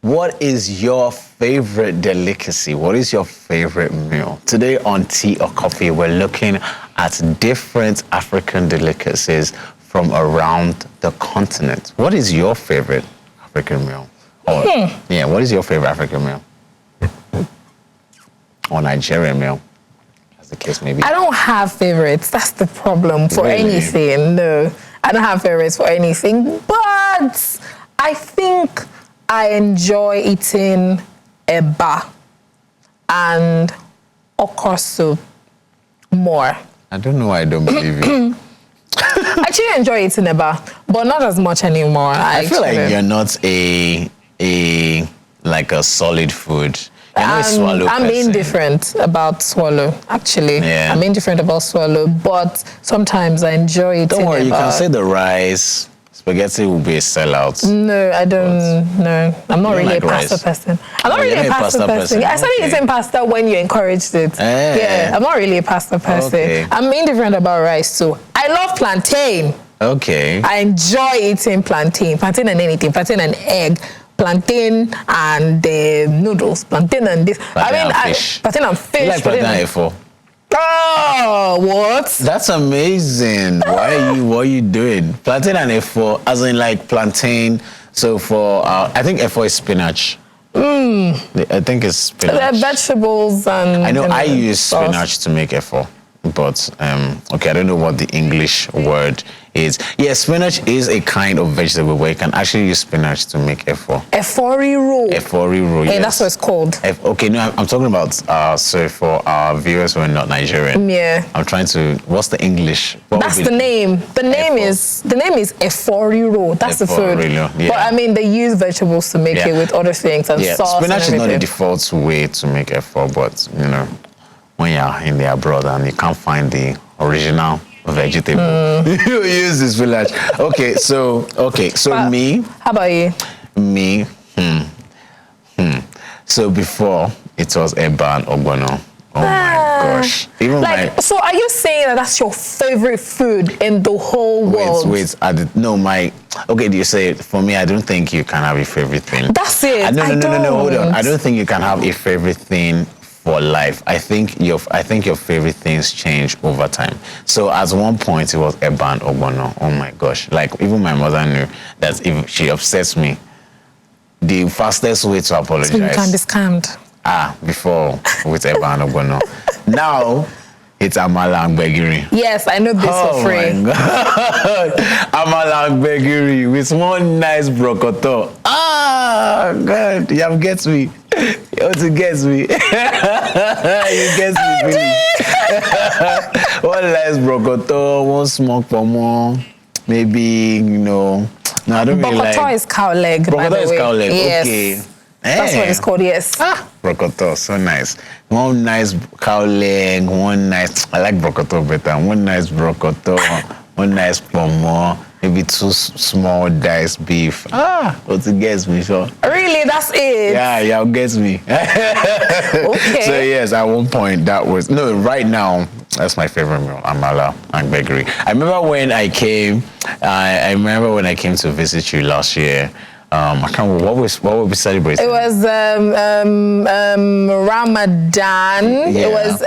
What is your favorite delicacy? What is your favorite meal? Today on Tea or Coffee, we're looking at different African delicacies from around the continent. What is your favorite African meal? Or, yeah, what is your favorite African meal? Or Nigerian meal, as the case may be. I don't have favorites. That's the problem for anything. No, I don't have favorites for anything. But I think I enjoy eating eba and okra soup more. I don't know why I don't believe you. I actually enjoy eating eba, but not as much anymore. I feel like you're not a solid food. You're not a swallow I'm person. indifferent about swallow, actually. Yeah. I'm indifferent about swallow, but sometimes I enjoy eating eba. Don't worry, you can say the rice. Spaghetti will be a sellout. No, I don't. No, I'm not really like a pasta person. I'm not really a pasta person. I started eating pasta when you encouraged it. Yeah, I'm not really a pasta person. Okay. I'm indifferent about rice too. I love plantain. Okay. I enjoy eating plantain and anything, plantain and egg, plantain and noodles, plantain and this. Plantain and fish. Plantain and fish. You like plantain and efo? Oh, what? That's amazing. What are you doing? Plantain and efo, as in like plantain. So for, I think efo is spinach. I think it's spinach. They're vegetables and... I know I use spinach to make efo. But, okay, I don't know what the English word is. Yeah, spinach is a kind of vegetable where you can actually use spinach to make efo. Efori roll. Efori roll, yes. Yeah, that's what it's called. Okay, no, I'm talking about, so for our viewers who are not Nigerian. Yeah. I'm trying to, what's the English? That's the name. The name is Efori roll. That's the food. Yeah. But I mean, they use vegetables to make it with other things and sauce. Spinach is not the default way to make efo, but, you know, when you're in the abroad and you can't find the original vegetable, you use this spinach. So me. How about you? Me. So before it was eba and ogbono. Oh my gosh! So are you saying that that's your favorite food in the whole world? Wait. You say for me. I don't think you can have a favorite thing. That's it. No. Hold on. I don't think you can have a favorite thing for life. I think your favorite things change over time. So at one point it was eba and ogbono. Oh my gosh! Like even my mother knew that if she upsets me, the fastest way to apologize. So you can be scammed. Before with eba and ogbono. Now it's amala and gbegiri. Yes, I know this for free. Oh my God. Amala and gbegiri with one nice brokoto. God, you have get me. You want to guess me. You guess me, really. One nice brokoto, one smoked pomo, maybe, No, I don't really like. Brokoto is cow leg. Brokoto is cow leg. Yes. Okay. That's what it's called, yes. Brokoto, so nice. One nice cow leg, I like brokoto better. One nice brokoto, one nice pomo, maybe 2 small diced beef. What it gets me, sure. Really, that's it? Yeah, it gets me. Okay. So yes, at one point right now, that's my favorite meal, amala and gbegiri. I remember when I came to visit you last year. I can't remember what were we celebrating? It was Ramadan. Yeah. It was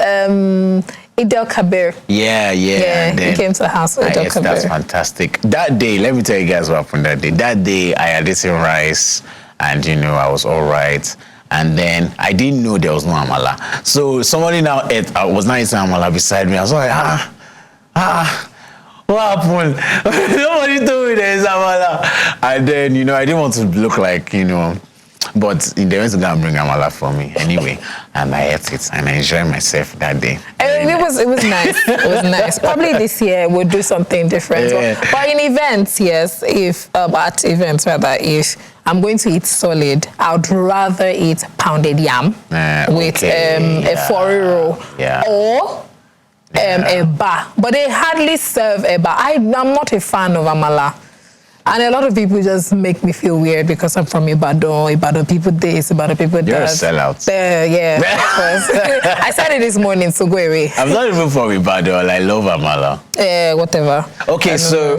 Eid al-Kabir. Yeah. He came to the house with Eid al-Kabir. That's fantastic. That day, let me tell you guys what happened that day. That day, I had eaten rice, and I was all right. And then I didn't know there was no amala. So somebody now was not eating amala beside me. I was like, what happened? Nobody told me there is amala. And then, I didn't want to look like, but they went to go and bring amala for me anyway. And I ate it and I enjoyed myself that day. It was nice. It was nice. Probably this year we'll do something different. Yeah. But in events, yes, if I'm going to eat solid, I would rather eat pounded yam with a efori roll or eba. But they hardly serve eba. I'm not a fan of amala. And a lot of people just make me feel weird because I'm from Ibadan people this, Ibadan people that. You're a sellout. Yeah. I said it this morning, so go away. I'm not even from Ibadan. I love amala. Whatever. Okay, so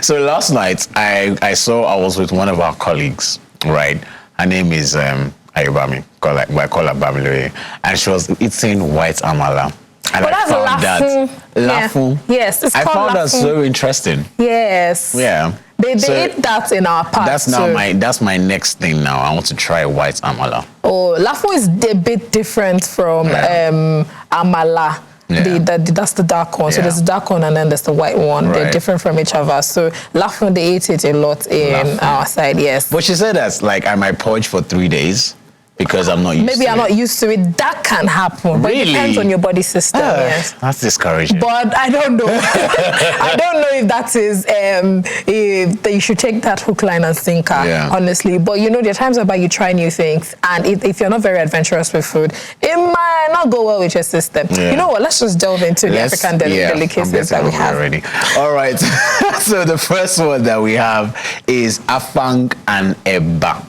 So last night, I was with one of our colleagues, right? Her name is Ayobami, I call her Bamiloye, and she was eating white amala. And But I found that lafun. Yeah. Yes, it's I called found that lafun. so interesting. Yes. Yeah. They So eat that in our park. that's my next thing now. I want to try white amala. Oh, lafun is a bit different from amala. Yeah. That's the dark one. So Yeah. there's the dark one and then there's the white one. Right. They're different from each other. So lafun, they eat it a lot in our side, yes. But she said that's like I might purge for 3 days because I'm not used to it. Maybe I'm not used to it. That can happen. But it depends on your body system, yes. That's discouraging. But I don't know. I don't know if that is, if you should take that hook, line, and sinker, honestly. But you know, there are times whereby you try new things, and if you're not very adventurous with food, it might not go well with your system. Yeah. You know what? Let's just delve into the African delicacies that we have. Already. All right. So the first one that we have is afang and eba.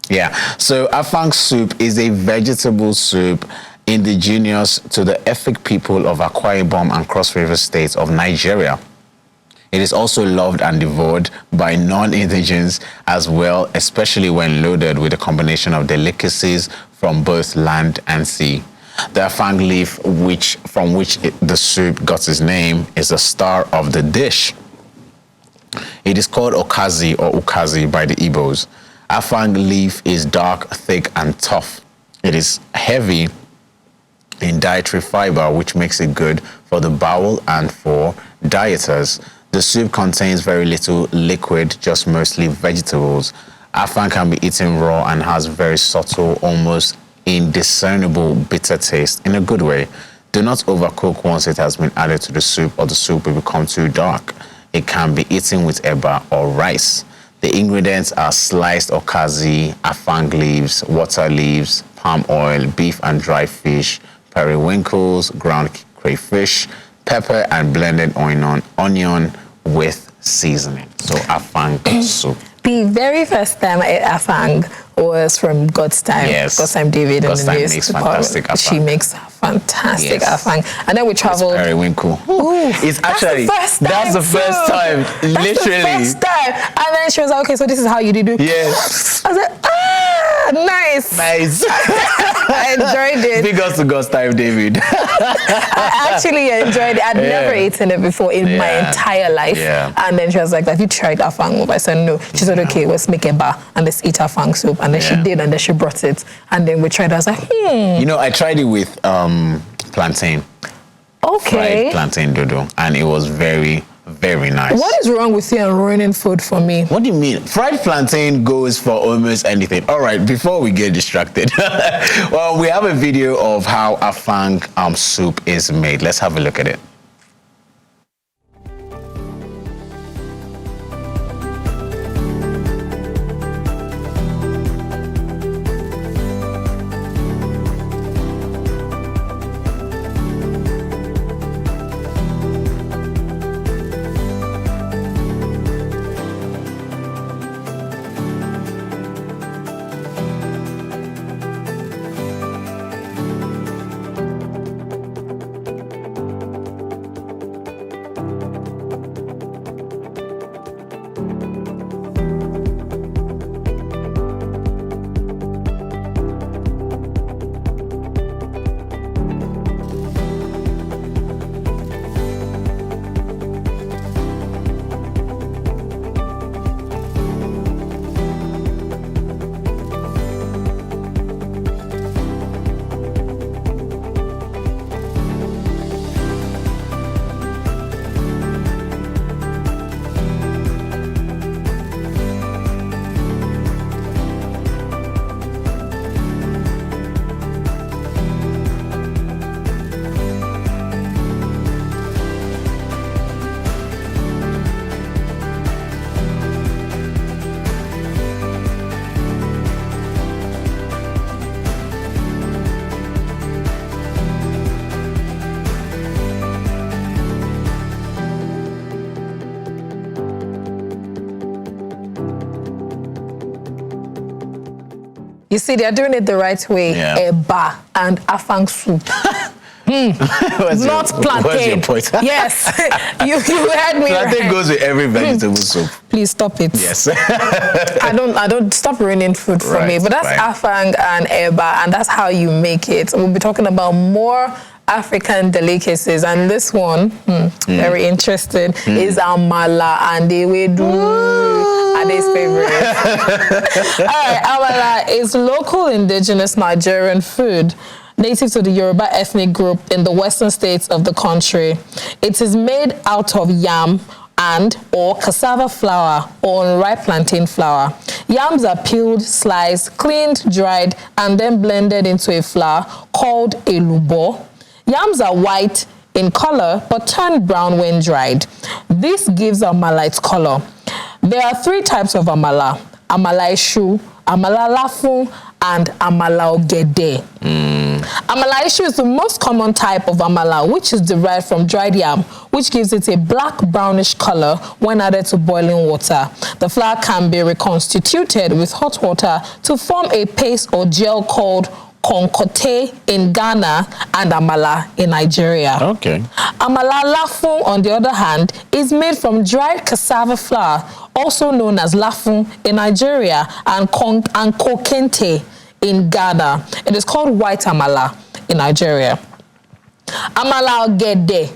Yeah, so afang soup is a vegetable soup indigenous to the Efik people of Akwa Ibom and Cross River states of Nigeria. It is also loved and devoured by non-indigens as well, especially when loaded with a combination of delicacies from both land and sea. The afang leaf, from which the soup got its name, is the star of the dish. It is called okazi or ukazi by the Igbos. Afang leaf is dark, thick, and tough. It is heavy in dietary fiber, which makes it good for the bowel and for dieters. The soup contains very little liquid, just mostly vegetables. Afang can be eaten raw and has very subtle, almost indiscernible bitter taste in a good way. Do not overcook once it has been added to the soup or the soup will become too dark. It can be eaten with eba or rice. The ingredients are sliced okazi, afang leaves, water leaves, palm oil, beef and dry fish, periwinkles, ground crayfish, pepper and blended onion with seasoning. So afang soup. The very first time I ate afang was from God's Time. Yes. God's Time David God's in the Time news makes department. fantastic afang. She makes fantastic Yes. afang. And then we traveled. It's periwinkle. Ooh, It's actually, that's the first time, literally. That's the first time. And then she was like, okay, so this is how you did it. Yes. I was like, nice. Nice. I enjoyed it. Big ups to God's Time, David. I actually enjoyed it. I'd never eaten it before in my entire life. Yeah. And then she was like, have you tried afang? I said, no. She said, okay, let's make a bar and let's eat afang soup. And then she did, and then she brought it. And then we tried it. I was like, You know, I tried it with plantain. Okay. Fried plantain dodo. And it was very, very nice. What is wrong with you and ruining food for me? What do you mean? Fried plantain goes for almost anything. All right, before we get distracted, well, we have a video of how afang soup is made. Let's have a look at it. You see, they're doing it the right way. Yeah. Eba and afang soup. Not plantain. What's your point? Yes, you heard me. Plantain goes with every vegetable soup. Please stop it. Yes. I don't stop ruining food for me. But that's afang and eba, and that's how you make it. We'll be talking about more African delicacies, and this one, very interesting, is amala and ewedu. Ade's favorite. All right, amala is local indigenous Nigerian food, native to the Yoruba ethnic group in the western states of the country. It is made out of yam or cassava flour or unripe plantain flour. Yams are peeled, sliced, cleaned, dried, and then blended into a flour called elubo. Yams are white in color but turn brown when dried. This gives amala its color. There are 3 types of amala: amala eshu, amala lafun, and amala ogede. Amala eshu is the most common type of amala, which is derived from dried yam, which gives it a black brownish color when added to boiling water. The flour can be reconstituted with hot water to form a paste or gel called konkote in Ghana and amala in Nigeria. Okay. Amala lafun, on the other hand, is made from dried cassava flour, also known as lafun in Nigeria, and kokente in Ghana. It is called white amala in Nigeria. Amala ogede.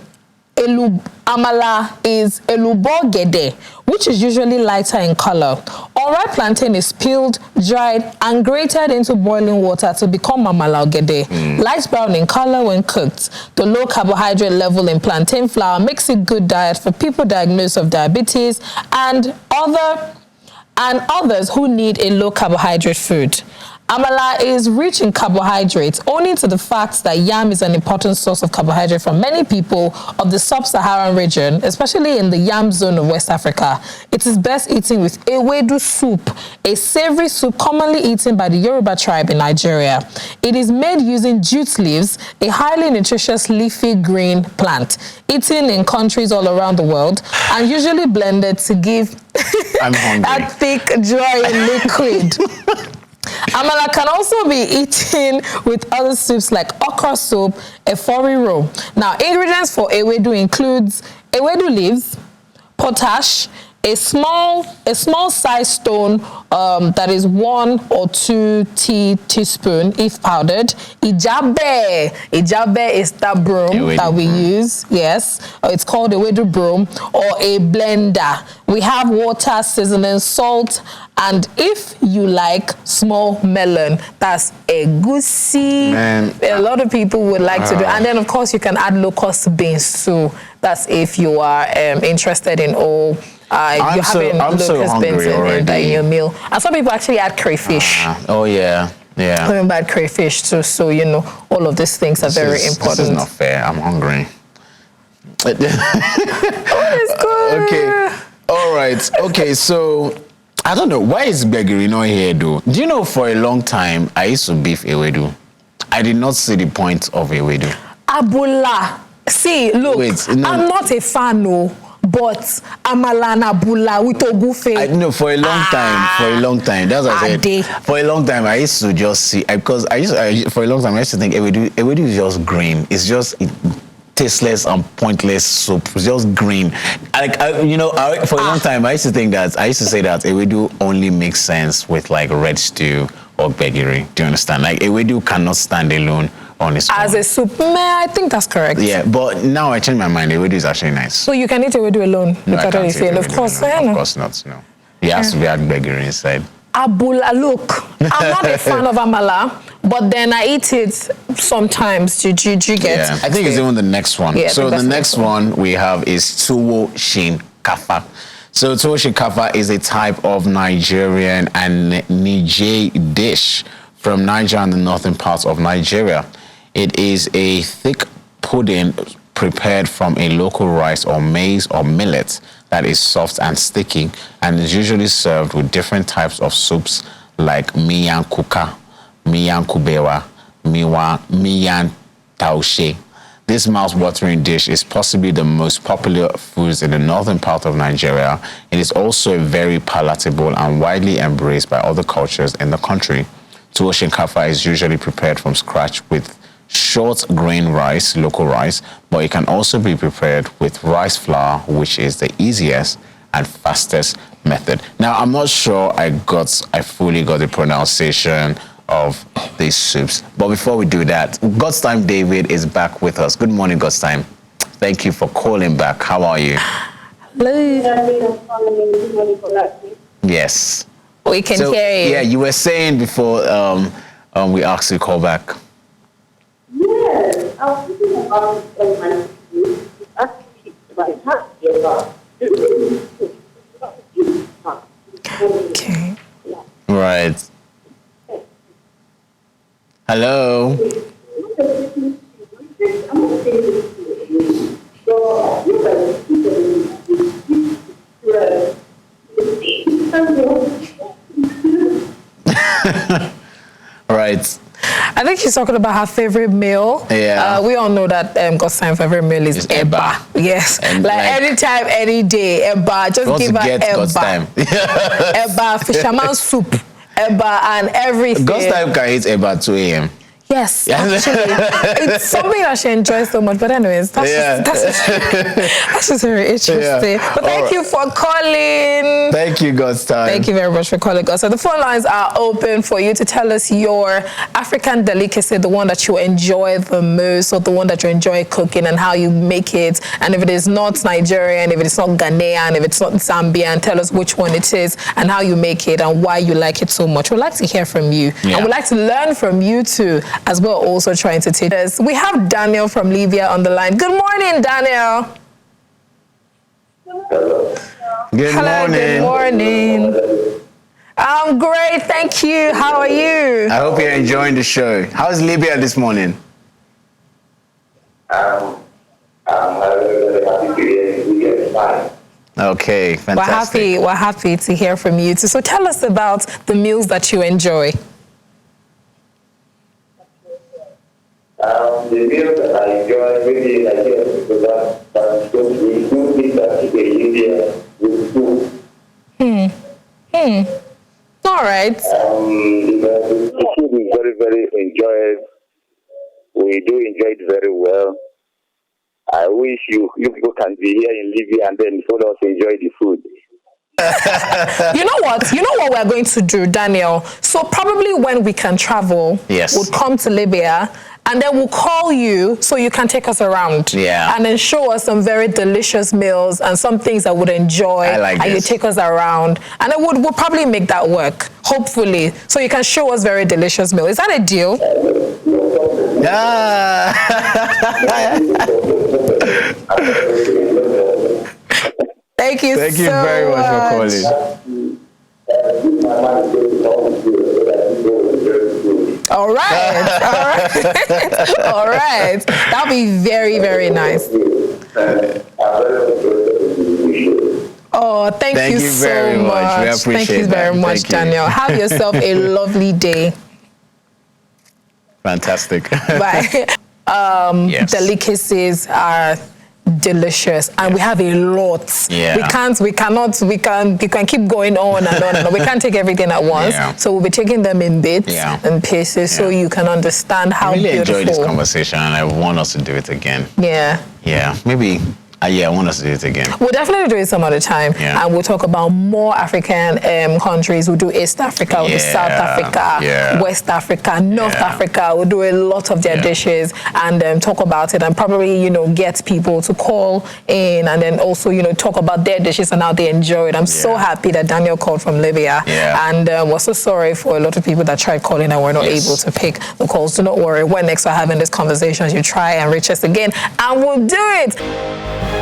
Amala is elubo gede, which is usually lighter in color. Unripe plantain is peeled, dried, and grated into boiling water to become amala ogede. Light brown in color when cooked. The low carbohydrate level in plantain flour makes it good diet for people diagnosed with diabetes and others who need a low carbohydrate food. Amala is rich in carbohydrates, owing to the fact that yam is an important source of carbohydrate for many people of the sub-Saharan region, especially in the yam zone of West Africa. It is best eaten with ewedu soup, a savory soup commonly eaten by the Yoruba tribe in Nigeria. It is made using jute leaves, a highly nutritious leafy green plant, eaten in countries all around the world, and usually blended to give that thick, dry liquid. Amala can also be eaten with other soups like okra soup, eforiro. Now, ingredients for ewedu includes ewedu leaves, potash, a small size stone that is 1 or 2 teaspoon if powdered. Ijabe is that broom ewedu that we use. Yes, it's called ewedu broom, or a blender. We have water, seasoning, salt, and if you like, small melon. That's egusi. A lot of people would like to do. And then, of course, you can add locust beans too. That's if you are interested in all. I'm so hungry already. In your meal. And some people actually add crayfish. Oh, yeah. Yeah. Talking about crayfish too. So, you know, all of these things are very important. This is not fair. I'm hungry. It's good. Okay. All right. Okay, so I don't know. Why is Gbegiri not here, though? Do you know, for a long time, I used to beef ewedu. I did not see the point of ewedu. Abula. See, look, I'm not a fan, no. But amala and abula with ogufe. No, for a long time. That's what I said. For a long time, I used to just see, because for a long time, I used to think ewedu is just green. It's just tasteless and pointless soup. It's just green. For a long time, I used to say that ewedu only makes sense with like red stew or gbegiri. Do you understand? Like ewedu cannot stand alone on its own. As a soup, I think that's correct. Yeah, but now I changed my mind. Ewedu is actually nice. So you can eat ewedu alone? No, I can't eat ewedu Of course, alone. Of course not, no. It has to be add gbegiri inside. Abula, look, I'm not a fan of amala, but then I eat it sometimes. Do you get? Yeah, I think it's even the next one. Yeah, so the next one we have is tuwo shinkafa. So tuwo shinkafa is a type of Nigerian and Niger dish from Niger and the northern parts of Nigeria. It is a thick pudding prepared from a local rice or maize or millet that is soft and sticky, and is usually served with different types of soups like miyan kuka, miyan kubewa, miyan taushe. This mouth-watering dish is possibly the most popular foods in the northern part of Nigeria. It is also very palatable and widely embraced by other cultures in the country. Tuwo shinkafa is usually prepared from scratch with short grain rice, local rice, but it can also be prepared with rice flour, which is the easiest and fastest method. Now, I'm not sure I fully got the pronunciation of these soups, but before we do that, God's Time David is back with us. Good morning, God's Time. Thank you for calling back. How are you? Hello. Yes. We can hear you. Yeah, you were saying before we asked you to call back. Yes, I was thinking about my actually about Okay. Right. Hello. Right. I think she's talking about her favorite meal. Yeah. We all know that God's Time favorite meal is eba. Yes. And like anytime, any day, eba. Just give her eba. Eba, fisherman soup, eba, and everything. God's Time can eat eba at 2 a.m. Yes, actually, it's something that she enjoys so much. But anyways, that's just very interesting. Yeah. But thank you for calling. Thank you, God's Time. Thank you very much for calling us. So the phone lines are open for you to tell us your African delicacy, the one that you enjoy the most, or the one that you enjoy cooking and how you make it. And if it is not Nigerian, if it is not Ghanaian, if it's not Zambian, tell us which one it is and how you make it and why you like it so much. We'd like to hear from you. Yeah. And we'd like to learn from you too, as we're also trying to teach us. We have Daniel from Libya on the line. Good morning, Daniel. Good Hello, morning. Good morning. I'm great, thank you. How are you? I hope you're enjoying the show. How's Libya this morning? I'm happy to hear fine. Okay, fantastic. We're happy to hear from you too. So tell us about the meals that you enjoy. The meal that I enjoy, maybe in Nigeria, because we do things that in India with food. All right. The food is very, very enjoyed. We do enjoy it very well. I wish you people can be here in Libya and then follow us enjoy the food. You know what we're going to do, Daniel? So probably when we can travel, yes, we'll come to Libya and then we'll call you so you can take us around. Yeah. And then show us some very delicious meals and some things I would enjoy. I like and this. You take us around. And we'll probably make that work, hopefully. So you can show us very delicious meals. Is that a deal? Yeah. Thank you Thank you very much for calling. All right. All right. That'll be very, very nice. Oh, thank you so very much. We appreciate Thank you very much, Daniel. Have yourself a lovely day. Fantastic. Bye. Yes. Delicacies are delicious and we have a lot. Yeah. We can keep going on and on and on. We can't take everything at once. Yeah. So we'll be taking them in bits and pieces so you can understand how I really beautiful. enjoyed this conversation and I want us to do it again. Yeah. Yeah. Maybe I want us to do it again. We'll definitely do it some other time. Yeah. And we'll talk about more African countries. We'll do East Africa, we'll do South Africa, West Africa, North Africa. We'll do a lot of their dishes and talk about it and probably, get people to call in and then also, talk about their dishes and how they enjoy it. I'm so happy that Daniel called from Libya. Yeah. And we're so sorry for a lot of people that tried calling and were not able to pick the calls. Do not worry. When next we're having these conversations, you try and reach us again and we'll do it.